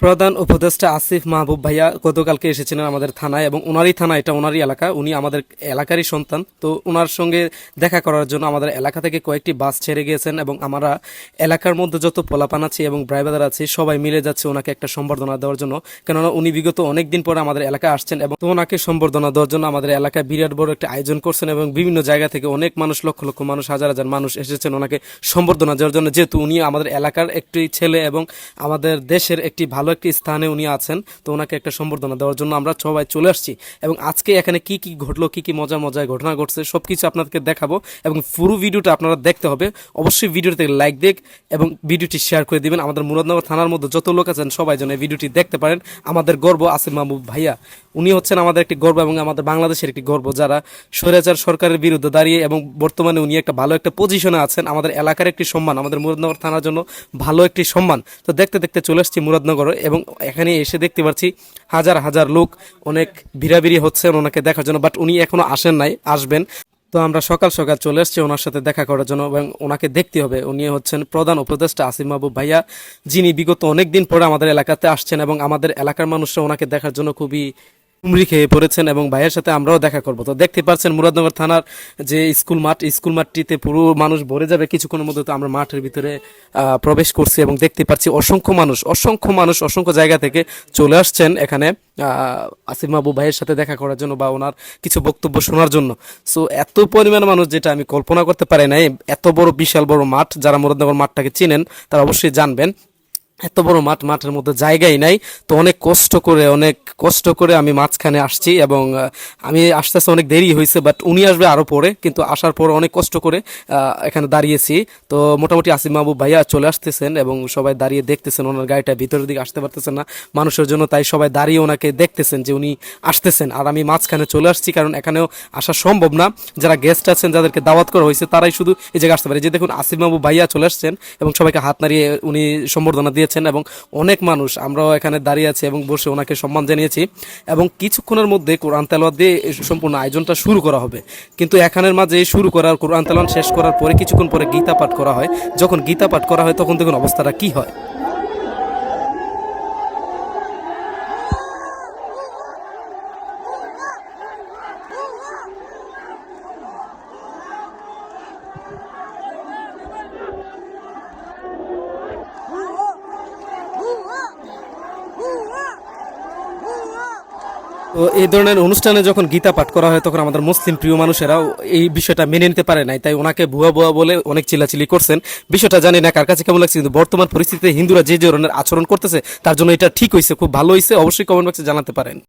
প্রধান উপদেষ্টা আসিফ মাহবুব ভাইয়া গতকালকে এসেছিলেন আমাদের থানায়, এবং ওনারই থানা, এটা ওনারই এলাকা, উনি আমাদের এলাকারই সন্তান। তো ওনার সঙ্গে দেখা করার জন্য আমাদের এলাকা থেকে কয়েকটি বাস ছেড়ে গিয়েছেন, এবং আমরা এলাকার মধ্যে যত পোলাপান আছে এবং ড্রাইভার আছে সবাই মিলে যাচ্ছে ওনাকে একটা সম্বর্ধনা দেওয়ার জন্য। কেননা উনি বিগত অনেক দিন পরে আমাদের এলাকায় আসছেন, এবং তো ওনাকে সম্বর্ধনা দেওয়ার জন্য আমাদের এলাকায় বিরাট বড় একটা আয়োজন করছেন, এবং বিভিন্ন জায়গা থেকে অনেক মানুষ, লক্ষ লক্ষ মানুষ, হাজার হাজার মানুষ এসেছেন ওনাকে সম্বর্ধনা দেওয়ার জন্য। যেহেতু উনি আমাদের এলাকার একটি ছেলে এবং আমাদের দেশের একটি ভালো একটি স্থানে উনি আছেন, তো ওনাকে একটা সম্বর্ধনা দেওয়ার জন্য আমরা সবাই চলে আসছি। এবং আজকে এখানে কি কি ঘটলো, কি কি মজার মজার ঘটনা ঘটছে সবকিছু আপনাদেরকে দেখাবো, এবং পুরো ভিডিওটা আপনারা দেখতে হবে। অবশ্যই ভিডিওতে লাইক দিক এবং ভিডিওটি শেয়ার করে দিবেন। আমাদের মুরাদনগর থানার মধ্যে যত লোক আছেন সবাই যেন এই ভিডিওটি দেখতে পারেন। আমাদের গর্ব আসিফ মাহবুব ভাইয়া, উনি হচ্ছেন আমাদের একটি গর্ব এবং আমাদের বাংলাদেশের একটি গর্ব, যারা স্বৈরাচার সরকারের বিরুদ্ধে দাঁড়িয়ে, এবং বর্তমানে উনি একটা ভালো একটা পজিশনে আছেন। আমাদের এলাকার একটি সম্মান, আমাদের মুরাদনগর থানার জন্য ভালো একটি সম্মান। তো দেখতে দেখতে চলে আসছি মুরাদনগর, এবং এখানে এসে দেখতে পাচ্ছি হাজার হাজার লোক অনেক ভিড়াভিড়ি হচ্ছে ওনাকে দেখার জন্য, বাট উনি এখনো আসেন নাই, আসবেন। তো আমরা সকাল সকাল চলে এসেছি ওনার সাথে দেখা করার জন্য, এবং ওনাকে দেখতে হবে। উনি হচ্ছেন প্রধান উপদেষ্টা আসিফ মাহবুব ভাইয়া, যিনি বিগত অনেক দিন পরে আমাদের এলাকাতে আসছেন, এবং আমাদের এলাকার মানুষরা ওনাকে দেখার জন্য খুবই হুমড়ি খেয়ে পড়েছেন, এবং ভাইয়ের সাথে আমরাও দেখা করব। তো দেখতে পাচ্ছেন মুরাদনগর থানার যে স্কুল মাঠ, স্কুল মাঠটিতে পুরো মানুষ ভরে যাবে কিছুক্ষণের মধ্যে। তো আমরা মাঠের ভিতরে প্রবেশ করছি, এবং দেখতে পাচ্ছি অসংখ্য মানুষ, অসংখ্য জায়গা থেকে চলে আসছেন এখানে আসিফ মাহবুব ভাইয়ের সাথে দেখা করার জন্য বা ওনার কিছু বক্তব্য শোনার জন্য। সো এত পরিমাণ মানুষ, যেটা আমি কল্পনা করতে পারি নাই। এত বড় বিশাল বড় মাঠ, যারা মুরাদনগর মাঠটাকে চিনেন তারা অবশ্যই জানবেন এত বড় মাঠ, মাঠের মধ্যে জায়গাই নাই। তো অনেক কষ্ট করে আমি মাঝখানে আসছি, এবং আমি আসতে আসতে অনেক দেরি হয়েছে, বাট উনি আসবে আরও পরে, কিন্তু আসার পর অনেক কষ্ট করে এখানে দাঁড়িয়েছি। তো মোটামুটি আসিফ মাহবুব ভাইয়া চলে আসতেছেন, এবং সবাই দাঁড়িয়ে দেখতেছেন। ওনার গাড়িটা ভিতরের দিকে আসতে পারতেছেন না মানুষের জন্য, তাই সবাই দাঁড়িয়ে ওনাকে দেখতেছেন যে উনি আসতেছেন। আর আমি মাঝখানে চলে আসছি, কারণ এখানেও আসা সম্ভব না। যারা গেস্ট আছেন, যাদেরকে দাওয়াত করা হয়েছে, তারাই শুধু এই জায়গায় আসতে পারে। যে দেখুন আসিফ মাহবুব ভাইয়া চলে আসছেন, এবং সবাইকে হাত নাড়িয়ে উনি সম্বর্ধনা দিয়েছেন, এবং অনেক মানুষ, আমরাও এখানে দাঁড়িয়ে আছি এবং বসে ওনাকে সম্মান জানিয়েছি। এবং কিছুক্ষণের মধ্যে কোরআন তেলাওয়াত দিয়ে সম্পূর্ণ আয়োজনটা শুরু করা হবে। কিন্তু এখানের মাঝে শুরু করার, কোরআন তেলাওয়াত শেষ করার পরে কিছুক্ষণ পরে গীতা পাঠ করা হয়। যখন গীতা পাঠ করা হয় তখন দেখুন অবস্থাটা কি হয়। তো এই ধরনের অনুষ্ঠানে যখন গীতা পাঠ করা হয়, তখন আমাদের মুসলিম প্রিয় মানুষেরাও এই বিষয়টা মেনে নিতে পারে নাই, তাই ওনাকে ভুয়া ভুয়া বলে অনেক চিল্লাচিল্লি করছেন। বিষয়টা জানি না কার কাছে কেমন লাগছে, কিন্তু বর্তমান পরিস্থিতিতে হিন্দুরা যে ধরনের আচরণ করতেছে তার জন্য এটা ঠিক হয়েছে, খুব ভালো হয়েছে। অবশ্যই কমেন্ট বক্সে জানাতে পারেন।